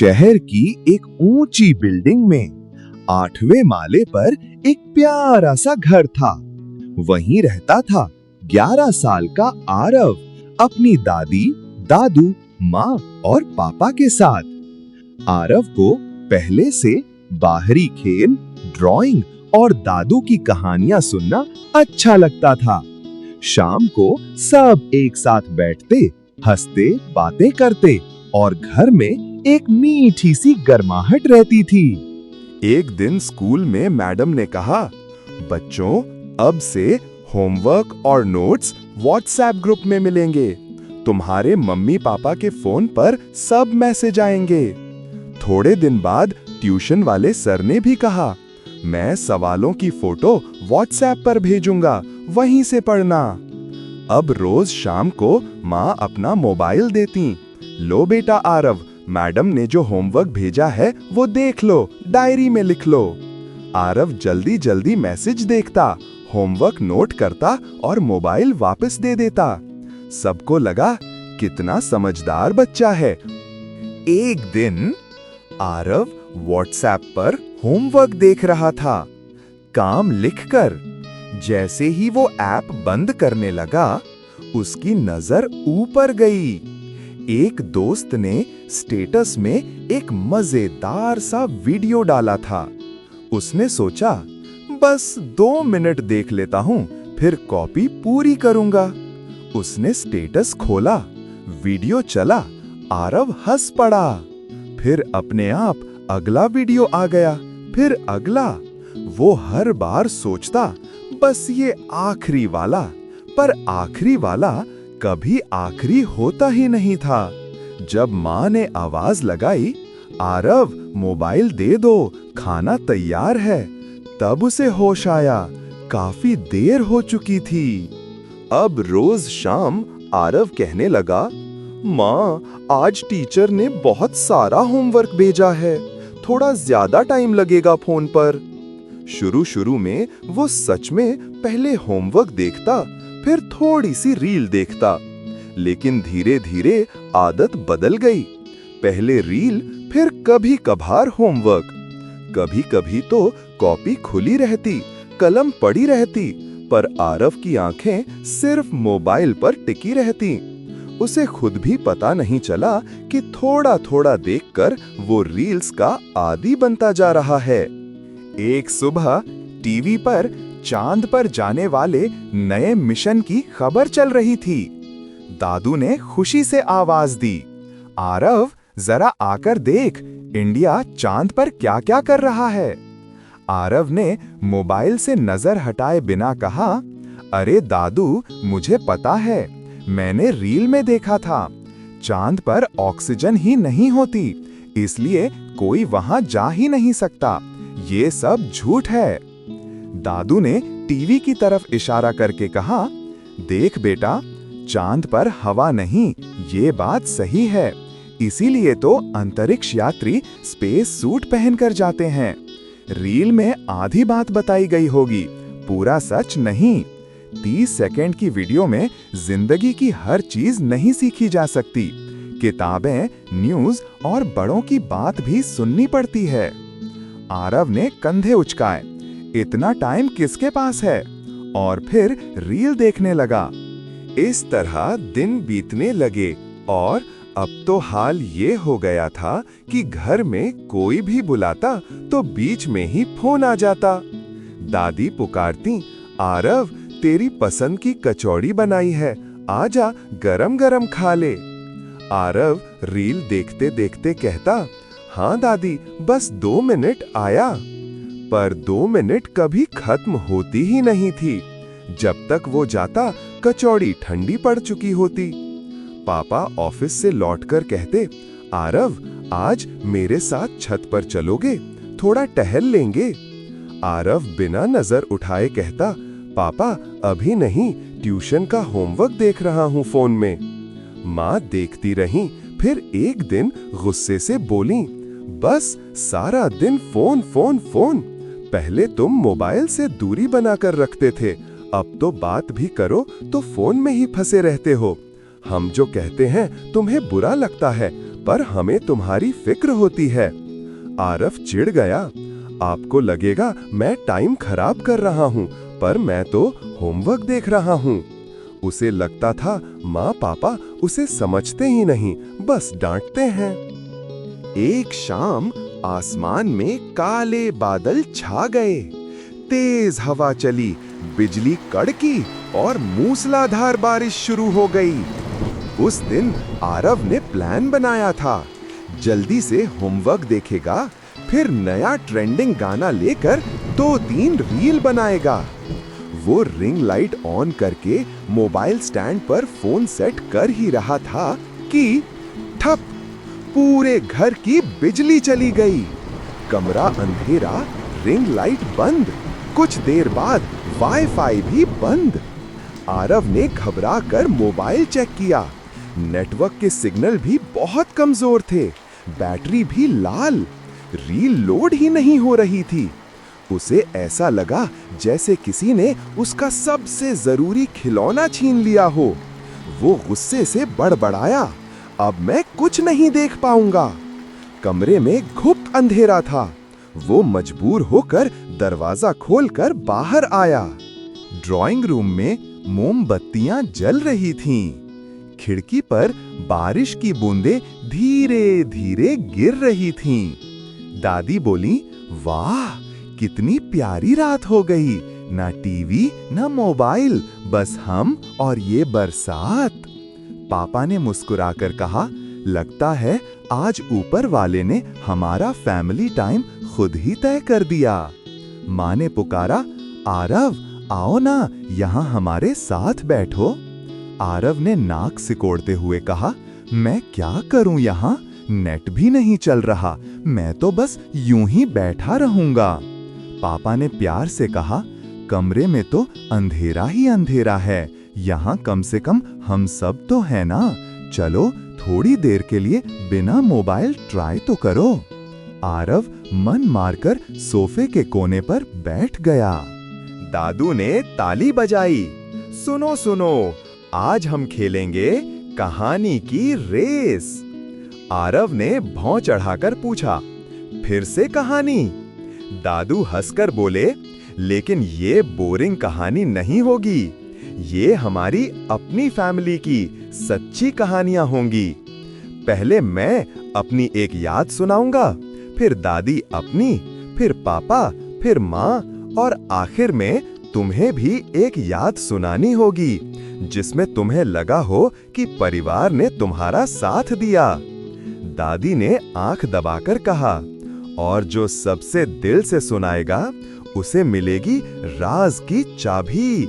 शहर की एक ऊंची बिल्डिंग में 8वें माले पर एक प्यारा सा घर था। वहीं रहता था 11 साल का आरव अपनी दादी, दादू, माँ और पापा के साथ। आरव को पहले से बाहरी खेल, ड्राइंग और दादू की कहानियां सुनना अच्छा लगता था। शाम को सब एक साथ बैठते, हंसते, बातें करते और घर में एक मीठी सी गर्माहट रहती थी। एक दिन स्कूल में मैडम ने कहा, बच्चों, अब से होमवर्क और नोट्स व्हाट्सएप ग्रुप में मिलेंगे। तुम्हारे मम्मी पापा के फोन पर सब मैसेज आएंगे। थोड़े दिन बाद ट्यूशन वाले सर ने भी कहा, मैं सवालों की फोटो व्हाट्सएप पर भेजूंगा, वहीं से पढ़ना। अब रोज शाम को माँ अपना मोबाइल देती। लो बेटा आरव, मैडम ने जो होमवर्क भेजा है वो देख लो, डायरी में लिख लो। आरव जल्दी जल्दी मैसेज देखता, होमवर्क नोट करता और मोबाइल वापस दे देता। सबको लगा कितना समझदार बच्चा है। एक दिन आरव व्हाट्सएप पर होमवर्क देख रहा था, काम लिखकर। जैसे ही वो ऐप बंद करने लगा, उसकी नजर ऊपर गई। एक दोस्त ने स्टेटस में एक मजेदार सा वीडियो डाला था। उसने सोचा, बस 2 मिनट देख लेता हूं, फिर कॉपी पूरी करूंगा। उसने स्टेटस खोला, वीडियो चला, आरव हंस पड़ा। फिर अपने आप अगला वीडियो आ गया, फिर अगला। वो हर बार सोचता, बस ये आखिरी वाला, पर आखिरी वाला कभी आखिरी होता ही नहीं था। जब माँ ने आवाज लगाई, आरव मोबाइल दे दो, खाना तैयार है, तब उसे होश आया, काफी देर हो चुकी थी। अब रोज शाम आरव कहने लगा, माँ, आज टीचर ने बहुत सारा होमवर्क भेजा है, थोड़ा ज्यादा टाइम लगेगा फोन पर। शुरू में वो सच में पहले होमवर्क देखता, फिर थोड़ी सी रील देखता, लेकिन धीरे धीरे आदत बदल गई। पहले रील, फिर कभी कभार होमवर्क। कभी कभी तो कॉपी खुली रहती, कलम पड़ी रहती, पर आरव की आंखें सिर्फ मोबाइल पर टिकी रहती। उसे खुद भी पता नहीं चला कि थोड़ा थोड़ा देखकर वो रील्स का आदी बनता जा रहा है। एक सुबह टीवी पर चांद पर जाने वाले नए मिशन की खबर चल रही थी। दादू ने खुशी से आवाज दी, आरव, जरा आकर देख, इंडिया चांद पर क्या क्या कर रहा है। आरव ने मोबाइल से नजर हटाए बिना कहा, अरे दादू, मुझे पता है, मैंने रील में देखा था, चांद पर ऑक्सीजन ही नहीं होती, इसलिए कोई वहां जा ही नहीं सकता, ये सब झूठ है। दादू ने टीवी की तरफ इशारा करके कहा, देख बेटा, चांद पर हवा नहीं, ये बात सही है, इसीलिए तो अंतरिक्ष यात्री स्पेस सूट पहनकर जाते हैं। रील में आधी बात बताई गई होगी, पूरा सच नहीं। 30 सेकंड की वीडियो में जिंदगी की हर चीज नहीं सीखी जा सकती। किताबें, न्यूज और बड़ों की बात भी सुननी पड़ती है। आरव ने कंधे उचकाए, इतना टाइम किसके पास है? और फिर रील देखने लगा। इस तरह दिन बीतने लगे और अब तो हाल ये हो गया था कि घर में कोई भी बुलाता तो बीच में ही फोन आ जाता। दादी पुकारती, आरव, तेरी पसंद की कचौड़ी बनाई है, आजा गरम गरम खा ले। आरव रील देखते देखते कहता, हाँ दादी, बस 2 मिनट आया। पर 2 मिनट कभी खत्म होती ही नहीं थी। जब तक वो जाता, कचौड़ी ठंडी पड़ चुकी होती। पापा ऑफिस से लौटकर कहते, आरव, आज मेरे साथ छत पर चलोगे, थोड़ा टहल लेंगे। आरव बिना नजर उठाए कहता, पापा अभी नहीं, ट्यूशन का होमवर्क देख रहा हूँ फोन में। माँ देखती रही, फिर एक दिन गुस्से से बोली, बस सारा दिन फोन फोन फोन। पहले तुम मोबाइल से दूरी बनाकर रखते थे, अब तो बात भी करो तो फोन में ही फंसे रहते हो। हम जो कहते हैं तुम्हें बुरा लगता है, पर हमें तुम्हारी फिक्र होती है। आरव चिढ़ गया। आपको लगेगा मैं टाइम खराब कर रहा हूँ, पर मैं तो होमवर्क देख रहा हूँ। उसे लगता था माँ पापा उसे समझते ही नहीं, बस डांटते हैं। एक शाम आसमान में काले बादल छा गए। तेज हवा चली, बिजली कड़की और मूसलाधार बारिश शुरू हो गई। उस दिन आरव ने प्लान बनाया था, जल्दी से होमवर्क देखेगा, फिर नया ट्रेंडिंग गाना लेकर 2-3 रील बनाएगा। वो रिंग लाइट ऑन करके मोबाइल स्टैंड पर फोन सेट कर ही रहा था कि ठप, पूरे घर की बिजली चली गई। कमरा अंधेरा, रिंग लाइट बंद, कुछ देर बाद वाईफाई भी बंद। आरव ने घबराकर मोबाइल चेक किया। नेटवर्क के सिग्नल भी बहुत कमजोर थे, बैटरी भी लाल, रील लोड ही नहीं हो रही थी। उसे ऐसा लगा जैसे किसी ने उसका सबसे जरूरी खिलौना छीन लिया हो। वो गुस्से से बड़बड़ाया, अब मैं कुछ नहीं देख पाऊंगा। कमरे में घुप अंधेरा था। वो मजबूर होकर दरवाजा खोलकर बाहर आया। ड्राइंग रूम में मोमबत्तियां जल रही थीं। खिड़की पर बारिश की बूंदें धीरे धीरे गिर रही थीं। दादी बोली, वाह कितनी प्यारी रात हो गई, ना टीवी ना मोबाइल, बस हम और ये बरसात। पापा ने मुस्कुराकर कहा, लगता है आज ऊपर वाले ने हमारा फैमिली टाइम खुद ही तय कर दिया। माँ ने पुकारा, आरव आओ ना, यहाँ हमारे साथ बैठो। आरव ने नाक सिकोड़ते हुए कहा, मैं क्या करूं यहाँ, नेट भी नहीं चल रहा, मैं तो बस यूं ही बैठा रहूंगा। पापा ने प्यार से कहा, कमरे में तो अंधेरा ही अंधेरा है, यहाँ कम से कम हम सब तो है ना, चलो थोड़ी देर के लिए बिना मोबाइल ट्राई तो करो। आरव मन मारकर सोफे के कोने पर बैठ गया। दादू ने ताली बजाई, सुनो सुनो, आज हम खेलेंगे कहानी की रेस। आरव ने भौं चढ़ाकर पूछा, फिर से कहानी? दादू हंसकर बोले, लेकिन ये बोरिंग कहानी नहीं होगी, ये हमारी अपनी फैमिली की सच्ची कहानियां होंगी। पहले मैं अपनी एक याद सुनाऊंगा, फिर दादी अपनी, फिर पापा, फिर माँ और आखिर में तुम्हें भी एक याद सुनानी होगी जिसमें तुम्हें लगा हो कि परिवार ने तुम्हारा साथ दिया। दादी ने आंख दबाकर कहा, और जो सबसे दिल से सुनाएगा उसे मिलेगी राज की चाबी,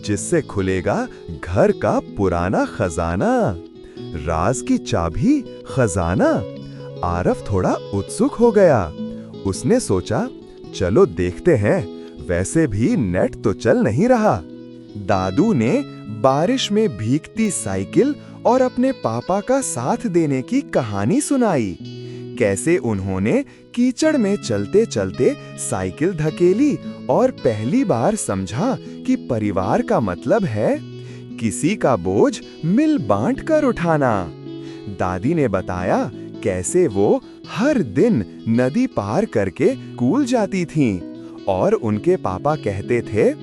जिससे खुलेगा घर का पुराना खजाना। राज की चाबी, खजाना? आरव थोड़ा उत्सुक हो गया। उसने सोचा, चलो देखते हैं, वैसे भी नेट तो चल नहीं रहा। दादू ने बारिश में भीगती साइकिल और अपने पापा का साथ देने की कहानी सुनाई। कैसे उन्होंने कीचड़ में चलते चलते साइकिल धकेली और पहली बार समझा कि परिवार का मतलब है किसी का बोझ मिल बांट कर उठाना। दादी ने बताया कैसे वो हर दिन नदी पार करके स्कूल जाती थीं और उनके पापा कहते थे,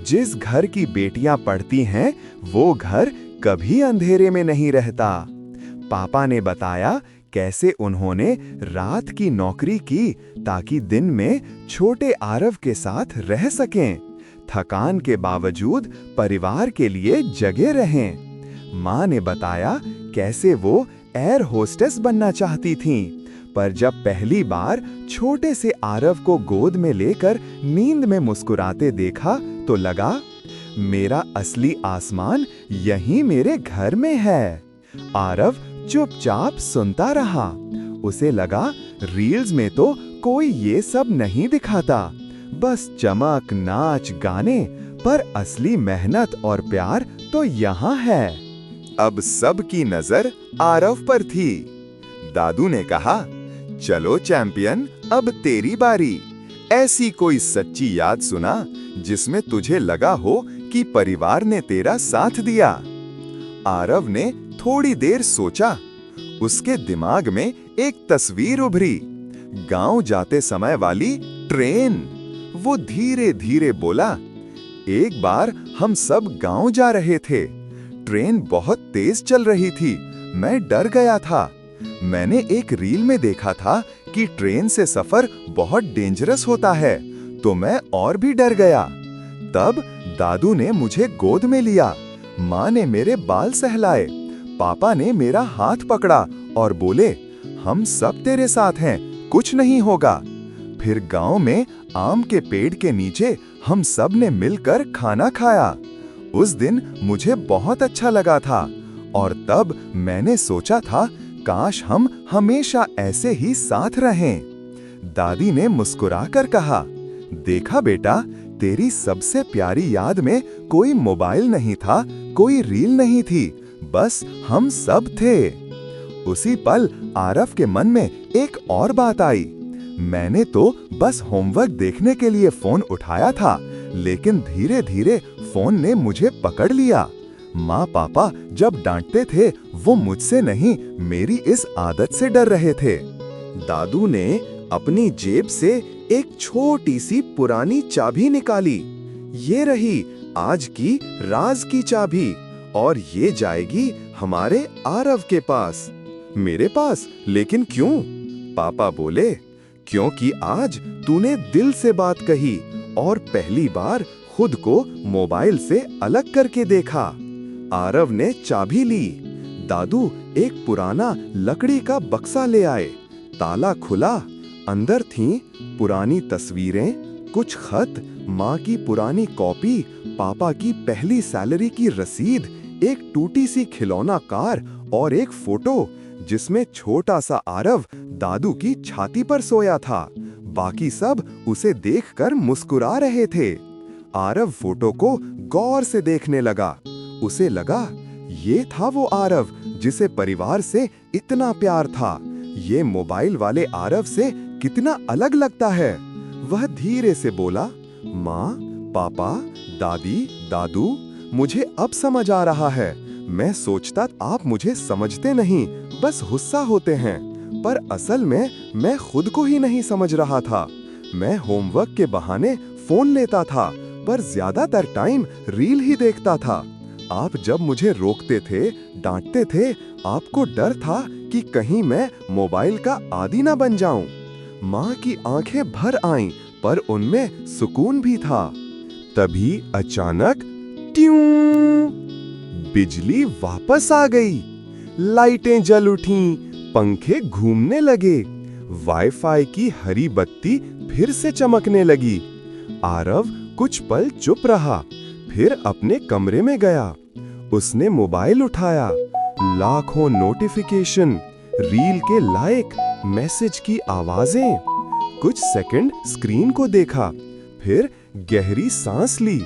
जिस घर की बेटियां पढ़ती हैं वो घर कभी अंधेरे में नहीं रहता। पापा ने बताया कैसे उन्होंने रात की नौकरी की ताकि दिन में छोटे आरव के साथ रह सकें, थकान के बावजूद परिवार के लिए जगे रहें। माँ ने बताया कैसे वो एयर होस्टेस बनना चाहती थीं, पर जब पहली बार छोटे से आरव को गोद में लेकर नींद में मुस्कुराते देखा तो लगा, मेरा असली आसमान यहीं मेरे घर में है। आरव चुपचाप सुनता रहा। उसे लगा रील्स में तो कोई ये सब नहीं दिखाता, बस चमक, नाच, गाने, पर असली मेहनत और प्यार तो यहाँ है। अब सबकी नजर आरव पर थी। दादू ने कहा, चलो चैंपियन, अब तेरी बारी। ऐसी कोई सच्ची याद सुना जिसमें तुझे लगा हो कि परिवार ने तेरा साथ दिया। आरव ने थोड़ी देर सोचा। उसके दिमाग में एक तस्वीर उभरी, गांव जाते समय वाली ट्रेन। वो धीरे धीरे बोला, एक बार हम सब गांव जा रहे थे। ट्रेन बहुत तेज चल रही थी, मैं डर गया था। मैंने एक रील में देखा था कि ट्रेन से सफर बहुत डेंजरस होता है, तो मैं और भी डर गया। तब दादू ने मुझे गोद में लिया, माँ ने मेरे बाल सहलाए, पापा ने मेरा हाथ पकड़ा और बोले, हम सब तेरे साथ हैं, कुछ नहीं होगा। फिर गांव में आम के पेड़ के नीचे हम सब ने मिलकर खाना खाया। उस दिन मुझे बहुत अच्छा लगा था और तब मैंने सोचा था, काश हम हमेशा ऐसे ही साथ रहें। दादी ने मुस्कुराकर कहा, देखा बेटा, तेरी सबसे प्यारी याद में कोई मोबाइल नहीं था, कोई रील नहीं थी, बस हम सब थे। उसी पल आरव के मन में एक और बात आई। मैंने तो बस होमवर्क देखने के लिए फोन उठाया था, लेकिन धीरे धीरे फोन ने मुझे पकड़ लिया। माँ पापा जब डांटते थे, वो मुझसे नहीं, मेरी इस आदत से डर रहे थे। दादू ने अपनी जेब से एक छोटी सी पुरानी चाबी निकाली। ये रही आज की राज की चाबी, और ये जाएगी हमारे आरव के पास। मेरे पास? लेकिन क्यों? पापा बोले, क्योंकि आज तूने दिल से बात कही और पहली बार खुद को मोबाइल से अलग करके देखा। आरव ने चाबी ली। दादू एक पुराना लकड़ी का बक्सा ले आए। ताला खुला, अंदर थीं पुरानी तस्वीरें, कुछ खत, माँ की पुरानी कॉपी, पापा की पहली सैलरी की रसीद, एक टूटी सी खिलौना कार और एक फोटो जिसमें छोटा सा आरव दादू की छाती पर सोया था। बाकी सब उसे देखकर मुस्कुरा रहे थे। आरव फोटो को गौर से देखने लगा। उसे लगा, ये था वो आरव जिसे परिवार से इतना प्यार था। ये मोबाइल वाले आरव से कितना अलग लगता है। वह धीरे से बोला, माँ, पापा, दादी, दादू, मुझे अब समझ आ रहा है। मैं सोचता आप मुझे समझते नहीं, बस गुस्सा होते हैं, पर असल में मैं खुद को ही नहीं समझ रहा था। मैं होमवर्क के बहाने फोन लेता था, पर ज्यादातर टाइम रील ही देखता था। आप जब मुझे रोकते थे, डांटते थे, आपको डर था कि कहीं मैं मोबाइल का आदी ना बन जाऊं। माँ की आंखें भर आईं, पर उनमें सुकून भी था। तभी अचानक ट्यूं, बिजली वापस आ गई। लाइटें जल उठीं, पंखे घूमने लगे, वाईफाई की हरी बत्ती फिर से चमकने लगी। आरव कुछ पल चुप रहा, फिर अपने कमरे में गया। उसने मोबाइल उठाया। लाखों नोटिफिकेशन, रील के लाइक, मैसेज की आवाजें। कुछ सेकंड स्क्रीन को देखा, फिर गहरी सांस ली,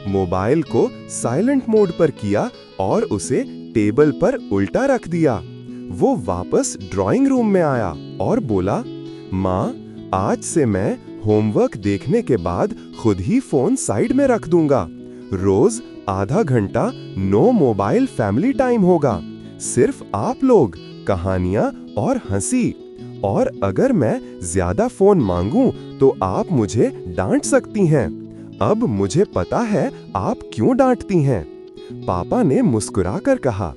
मोबाइल को साइलेंट मोड पर किया और उसे टेबल पर उल्टा रख दिया। वो वापस ड्राइंग रूम में आया और बोला, माँ, आज से मैं होमवर्क देखने के बाद खुद ही फोन साइड में रख दूंगा। रोज आधा घंटा नो मोबाइल फैमिली टाइम होगा, सिर्फ आप लोग, कहानियां और हंसी। और अगर मैं ज्यादा फोन मांगूं तो आप मुझे डांट सकती हैं। अब मुझे पता है आप क्यों डांटती हैं। पापा ने मुस्कुराकर कहा,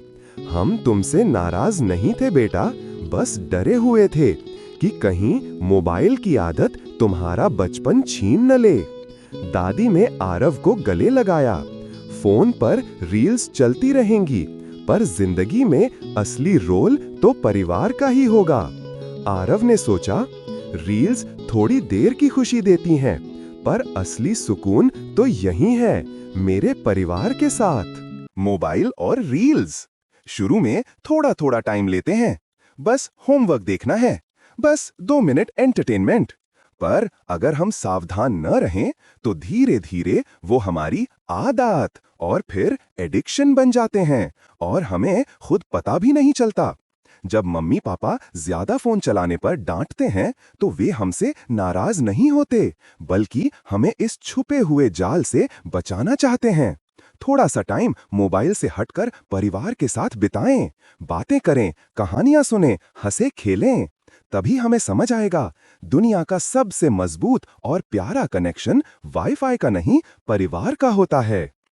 हम तुमसे नाराज नहीं थे बेटा, बस डरे हुए थे कि कहीं मोबाइल की आदत तुम्हारा बचपन छीन न ले। दादी ने आरव को गले लगाया। फोन पर रील्स चलती रहेंगी, पर जिंदगी में असली रोल तो परिवार का ही होगा। आरव ने सोचा, रील्स थोड़ी देर की खुशी देती हैं, पर असली सुकून तो यही है, मेरे परिवार के साथ। मोबाइल और रील्स शुरू में थोड़ा थोड़ा टाइम लेते हैं, बस होमवर्क देखना है, बस 2 मिनट एंटरटेनमेंट। पर अगर हम सावधान न रहें तो धीरे धीरे वो हमारी आदत और फिर एडिक्शन बन जाते हैं और हमें खुद पता भी नहीं चलता। जब मम्मी पापा ज्यादा फोन चलाने पर डांटते हैं तो वे हमसे नाराज नहीं होते, बल्कि हमें इस छुपे हुए जाल से बचाना चाहते हैं। थोड़ा सा टाइम मोबाइल से हटकर परिवार के साथ बिताएं, बातें करें, कहानियां सुनें, हंसे खेलें। तभी हमें समझ आएगा, दुनिया का सबसे मजबूत और प्यारा कनेक्शन वाईफाई का नहीं, परिवार का होता है।